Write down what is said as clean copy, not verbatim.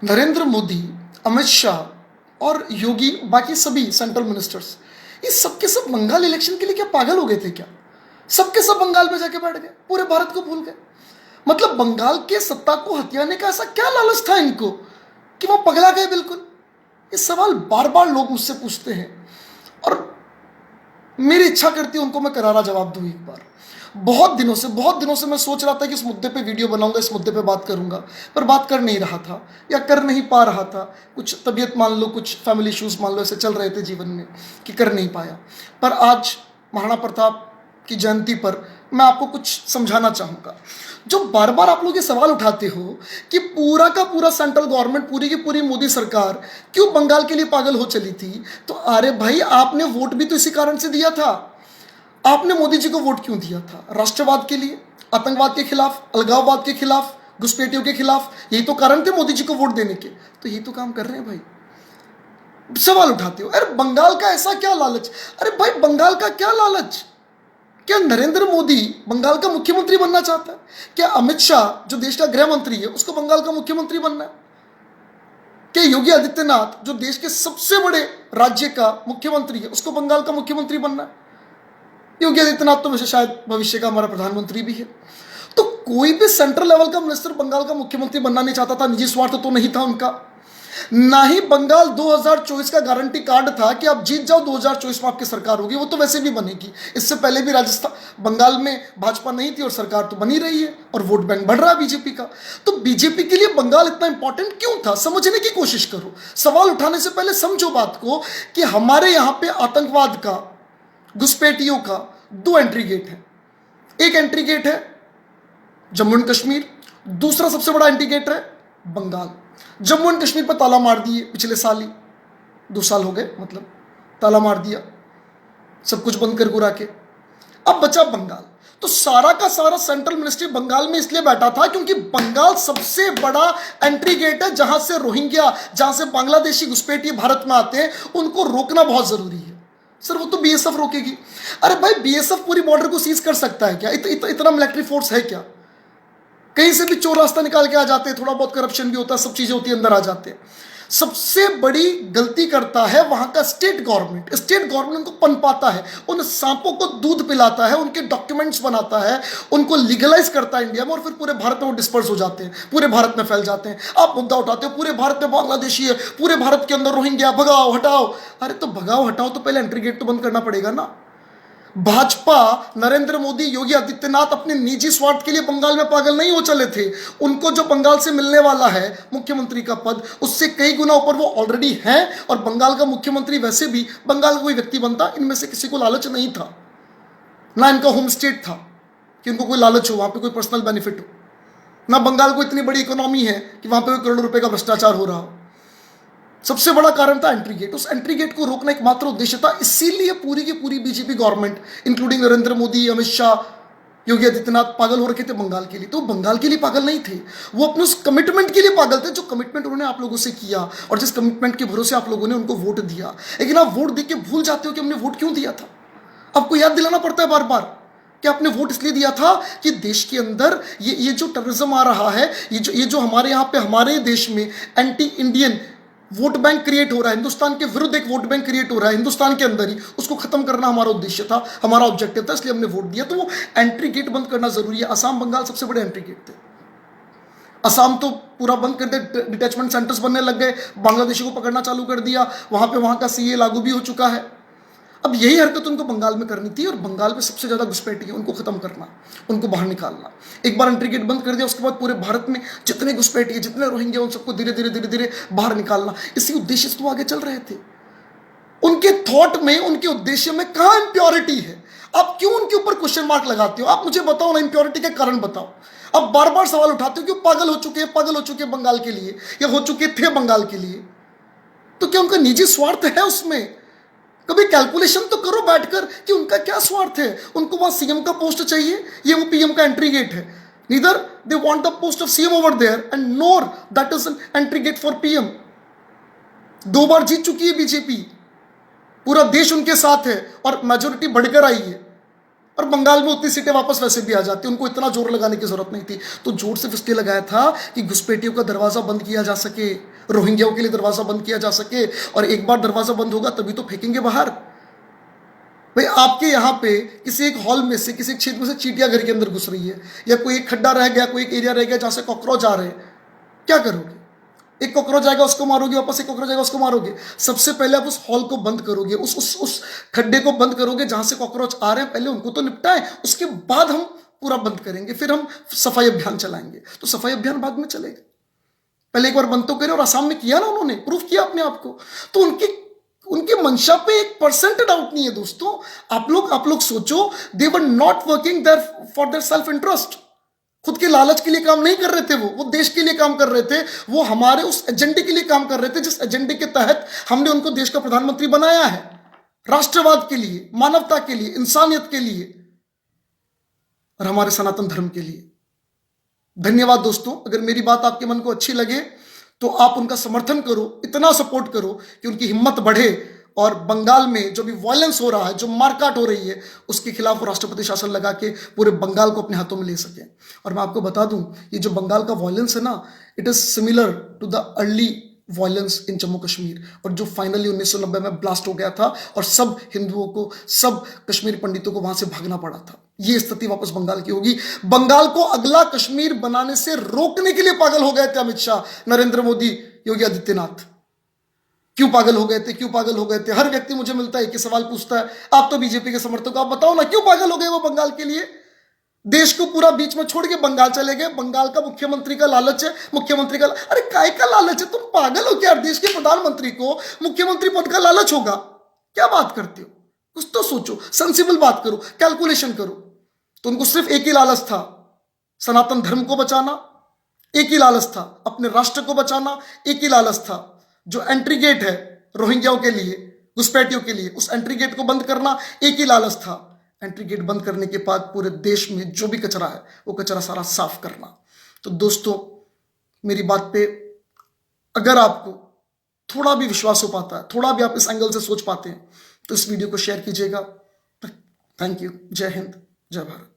नरेंद्र मोदी, अमित शाह और योगी, बाकी सभी सेंट्रल मिनिस्टर्स, ये सबके सब बंगाल इलेक्शन के लिए क्या पागल हो गए थे क्या? सबके सब बंगाल में जाके बैठ गए, पूरे भारत को भूल गए। मतलब बंगाल के सत्ता को हथियाने का ऐसा क्या लालच था इनको कि वो पगला गए बिल्कुल? ये सवाल बार बार लोग मुझसे पूछते हैं और मेरी इच्छा करती है उनको मैं करारा जवाब दूं एक बार। बहुत दिनों से मैं सोच रहा था कि इस मुद्दे पे वीडियो बनाऊंगा, इस मुद्दे पे बात करूंगा, पर बात कर नहीं रहा था या कर नहीं पा रहा था। कुछ तबीयत मान लो, कुछ फैमिली इश्यूज मान लो, ऐसे चल रहे थे जीवन में कि कर नहीं पाया। पर आज महाराणा प्रताप की जयंती पर मैं आपको कुछ समझाना चाहूँगा। जो बार बार आप लोग ये सवाल उठाते हो कि पूरा का पूरा सेंट्रल गवर्नमेंट, पूरी की पूरी मोदी सरकार क्यों बंगाल के लिए पागल हो चली थी, तो अरे भाई, आपने वोट भी तो इसी कारण से दिया था। आपने मोदी जी को वोट क्यों दिया था? राष्ट्रवाद के लिए, आतंकवाद के खिलाफ, अलगाववाद के खिलाफ, घुसपैठियों के खिलाफ। यही तो कारण थे मोदी जी को वोट देने के। तो यही तो काम कर रहे हैं भाई। सवाल उठाते हो, अरे बंगाल का ऐसा क्या लालच? अरे भाई, बंगाल का क्या लालच? क्या नरेंद्र मोदी बंगाल का मुख्यमंत्री बनना चाहता है? क्या अमित शाह जो देश का गृह मंत्री है उसको बंगाल का मुख्यमंत्री बनना है? क्या योगी आदित्यनाथ जो देश के सबसे बड़े राज्य का मुख्यमंत्री है उसको बंगाल का मुख्यमंत्री बनना है? योगी आदित्यनाथ तो वैसे शायद भविष्य का हमारा प्रधानमंत्री भी है। तो कोई भी सेंट्रल लेवल का मिनिस्टर बंगाल का मुख्यमंत्री बनना नहीं चाहता था। निजी स्वार्थ तो नहीं था उनका। ना ही बंगाल 2024 का गारंटी कार्ड था कि आप जीत जाओ 2024 में आपकी सरकार होगी। वो तो वैसे भी बनेगी। इससे पहले भी राजस्थान, बंगाल में भाजपा नहीं थी और सरकार तो बनी रही है और वोट बैंक बढ़ रहा है बीजेपी का। तो बीजेपी के लिए बंगाल इतना इंपॉर्टेंट क्यों था? समझने की कोशिश करो। सवाल उठाने से पहले समझो बात को कि हमारे यहां पे आतंकवाद का, घुसपैठियों का दो एंट्री गेट है। एक एंट्री गेट है जम्मू एंड कश्मीर, दूसरा सबसे बड़ा एंट्री गेट है बंगाल। जम्मू एंड कश्मीर पर ताला मार दिए पिछले साल ही, 2 साल हो गए, मतलब ताला मार दिया, सब कुछ बंद कर गुरा के। अब बचा बंगाल। तो सारा का सारा सेंट्रल मिनिस्ट्री बंगाल में इसलिए बैठा था क्योंकि बंगाल सबसे बड़ा एंट्री गेट है जहां से रोहिंग्या, जहां से बांग्लादेशी घुसपैठिए भारत में आते हैं, उनको रोकना बहुत जरूरी है। सर वो तो बीएसएफ रोकेगी। अरे भाई, बीएसएफ पूरी बॉर्डर को सीज कर सकता है क्या? इतना मिलिट्री फोर्स है क्या? कहीं से भी चोर रास्ता निकाल के आ जाते हैं, थोड़ा बहुत करप्शन भी होता है, सब चीजें होती है, अंदर आ जाते हैं। सबसे बड़ी गलती करता है वहां का स्टेट गवर्नमेंट। स्टेट गवर्नमेंट उनको पनपाता है, उन सांपों को दूध पिलाता है, उनके डॉक्यूमेंट्स बनाता है, उनको लीगलाइज करता है इंडिया में, और फिर पूरे भारत में वो डिस्पर्स हो जाते हैं, पूरे भारत में फैल जाते हैं। आप मुद्दा उठाते हो पूरे भारत में बांग्लादेशी है, पूरे भारत के अंदर रोहिंग्या, भगाओ हटाओ। अरे तो भगाओ हटाओ तो पहले एंट्री गेट तो बंद करना पड़ेगा ना। भाजपा, नरेंद्र मोदी, योगी आदित्यनाथ अपने निजी स्वार्थ के लिए बंगाल में पागल नहीं हो चले थे। उनको जो बंगाल से मिलने वाला है मुख्यमंत्री का पद, उससे कई गुना ऊपर वो ऑलरेडी हैं। और बंगाल का मुख्यमंत्री वैसे भी बंगाल का कोई व्यक्ति बनता, इनमें से किसी को लालच नहीं था। ना इनका होम स्टेट था कि उनको कोई लालच हो, वहां पे कोई पर्सनल बेनिफिट हो। ना बंगाल को इतनी बड़ी इकोनॉमी है कि वहां पे करोड़ों रुपए का भ्रष्टाचार हो रहा हो। सबसे बड़ा कारण था एंट्री गेट। उस एंट्री गेट को रोकना एकमात्र उद्देश्य था। इसीलिए पूरी की पूरी BJP government, including Narendra Modi, Amit Shah, Yogi Adityanath, पागल हो रखे थे बंगाल के लिए। तो बंगाल के लिए पागल नहीं थे, वो अपने उस कमिटमेंट के लिए पागल थे जो कमिटमेंट उन्होंने आप लोगों से किया और जिस कमिटमेंट के भरोसे आप लोगों ने उनको वोट दिया। लेकिन आप वोट देके भूल जाते हो कि हमने वोट क्यों दिया था। आपको याद दिलाना पड़ता है बार बार कि आपने वोट इसलिए दिया था कि देश के अंदर ये जो टेररिज्म आ रहा है, ये जो हमारे यहाँ पे, हमारे देश में anti Indian vote bank create हो रहा है, हिंदुस्तान के विरुद्ध एक वोट बैंक क्रिएट हो रहा है हिंदुस्तान के अंदर ही, उसको खत्म करना हमारा उद्देश्य था, हमारा ऑब्जेक्टिव था, इसलिए हमने वोट दिया। तो वो एंट्री गेट बंद करना जरूरी है। असम, बंगाल सबसे बड़े एंट्री गेट थे। असम तो पूरा बंद कर दे, डिटैचमेंट सेंटर्स बनने लग गए, बांग्लादेशी को पकड़ना चालू कर दिया, वहां का सीए लागू भी हो चुका है। अब यही हरकत उनको बंगाल में करनी थी और बंगाल में सबसे ज्यादा घुसपैठी है, उनको खत्म करना, उनको बाहर निकालना। एक बार एंट्री गेट बंद कर दिया, उसके बाद पूरे भारत में जितने घुसपैठी है, जितने रोहिंग्या, उन सबको धीरे धीरे बाहर निकालना। इसी उद्देश्य से तो आगे चल रहे थे। उनके थॉट में, उनके उद्देश्य में कहां इंप्योरिटी है? आप क्यों उनके ऊपर क्वेश्चन मार्क लगाते हो? आप मुझे बताओ ना, इंप्योरिटी के कारण बताओ। अब बार बार सवाल उठाते हो कि पागल हो चुके हैं, पागल हो चुके हैं बंगाल के लिए, या हो चुके थे बंगाल के लिए। तो क्या उनका निजी स्वार्थ है उसमें? कभी कैलकुलेशन तो करो बैठकर कि उनका क्या स्वार्थ है। उनको वहां सीएम का पोस्ट चाहिए, ये वो पीएम का एंट्री गेट है। Neither they want the post of CM over there and nor that is an entry gate for PM. 2 बार जीत चुकी है बीजेपी, पूरा देश उनके साथ है और मेजोरिटी बढ़कर आई है। और बंगाल में उतनी सीटें वापस वैसे भी आ जाती, उनको इतना जोर लगाने की जरूरत नहीं थी। तो जोर सिर्फ इसलिए लगाया था कि घुसपैठियों का दरवाजा बंद किया जा सके, रोहिंग्याओं के लिए दरवाजा बंद किया जा सके, और एक बार दरवाजा बंद होगा तभी तो फेंकेंगे बाहर। भाई आपके यहाँ पे किसी एक हॉल में से, किसी एक क्षेत्र में से चींटियां घर के अंदर घुस रही है, या कोई एक खड्डा रह गया, कोई एक एरिया रह गया जहां से कॉकरोच आ रहे हैं, क्या करोगे? एक कॉकरोच आएगा उसको मारोगे, वापस एक कॉकरोच आएगा उसको मारोगे। सबसे पहले आप उस हॉल को बंद करोगे, उस खड्डे को बंद करोगे जहां से कॉकरोच आ रहे हैं, पहले उनको तो निपटाएं, उसके बाद हम पूरा बंद करेंगे, फिर हम सफाई अभियान चलाएंगे। तो सफाई अभियान बाद में चलेगा, पहले एक बार बंद तो करें। और असम में किया ना, उन्होंने प्रूफ किया अपने आप को। तो उनकी मंशा पे 1% डाउट नहीं है दोस्तों। आप लोग सोचो, they were not working there for their self interest. खुद के लालच के लिए काम नहीं कर रहे थे, वो देश के लिए काम कर रहे थे, वो हमारे उस एजेंडे के लिए काम कर रहे थे जिस एजेंडे के तहत हमने उनको देश का प्रधानमंत्री बनाया है, राष्ट्रवाद के लिए, मानवता के लिए, इंसानियत के लिए और हमारे सनातन धर्म के लिए। धन्यवाद दोस्तों। अगर मेरी बात आपके मन को अच्छी लगे तो आप उनका समर्थन करो, इतना सपोर्ट करो कि उनकी हिम्मत बढ़े और बंगाल में जो भी वायलेंस हो रहा है, जो मारकाट हो रही है, उसके खिलाफ वो राष्ट्रपति शासन लगा के पूरे बंगाल को अपने हाथों में ले सके। और मैं आपको बता दूं, ये जो बंगाल का वायलेंस है ना, it is similar to the early violence in Jammu Kashmir, और जो फाइनली 1990 में ब्लास्ट हो गया था और सब हिंदुओं को, सब कश्मीरी पंडितों को वहां से भागना पड़ा था। ये स्थिति वापस बंगाल की होगी। बंगाल को अगला कश्मीर बनाने से रोकने के लिए पागल हो गए थे अमित शाह, नरेंद्र मोदी, योगी आदित्यनाथ। क्यों पागल हो गए थे? क्यों पागल हो गए थे? हर व्यक्ति मुझे मिलता है एक ही सवाल पूछता है, आप तो बीजेपी के समर्थक, आप बताओ ना क्यों पागल हो गए वो बंगाल के लिए? देश को पूरा बीच में छोड़ के बंगाल चले गए। बंगाल का मुख्यमंत्री का लालच है, मुख्यमंत्री का, अरे काय का लालच है? तुम पागल हो क्या? देश के प्रधानमंत्री को मुख्यमंत्री पद का लालच होगा? क्या बात करते हो? कुछ तो सोचो, सेंसिबल बात करो, कैलकुलेशन करो। तो उनको सिर्फ एक ही लालच था, सनातन धर्म को बचाना, एक ही लालच था अपने राष्ट्र को बचाना, एक ही लालच था जो एंट्री गेट है रोहिंग्याओं के लिए, घुसपैठियों के लिए, उस एंट्री गेट को बंद करना एक ही लालच था। एंट्री गेट बंद करने के बाद पूरे देश में जो भी कचरा है वो कचरा सारा साफ करना। तो दोस्तों, मेरी बात पे अगर आपको थोड़ा भी विश्वास हो पाता है, थोड़ा भी आप इस एंगल से सोच पाते हैं, तो इस वीडियो को शेयर कीजिएगा। Thank you. जय हिंद, जय भारत।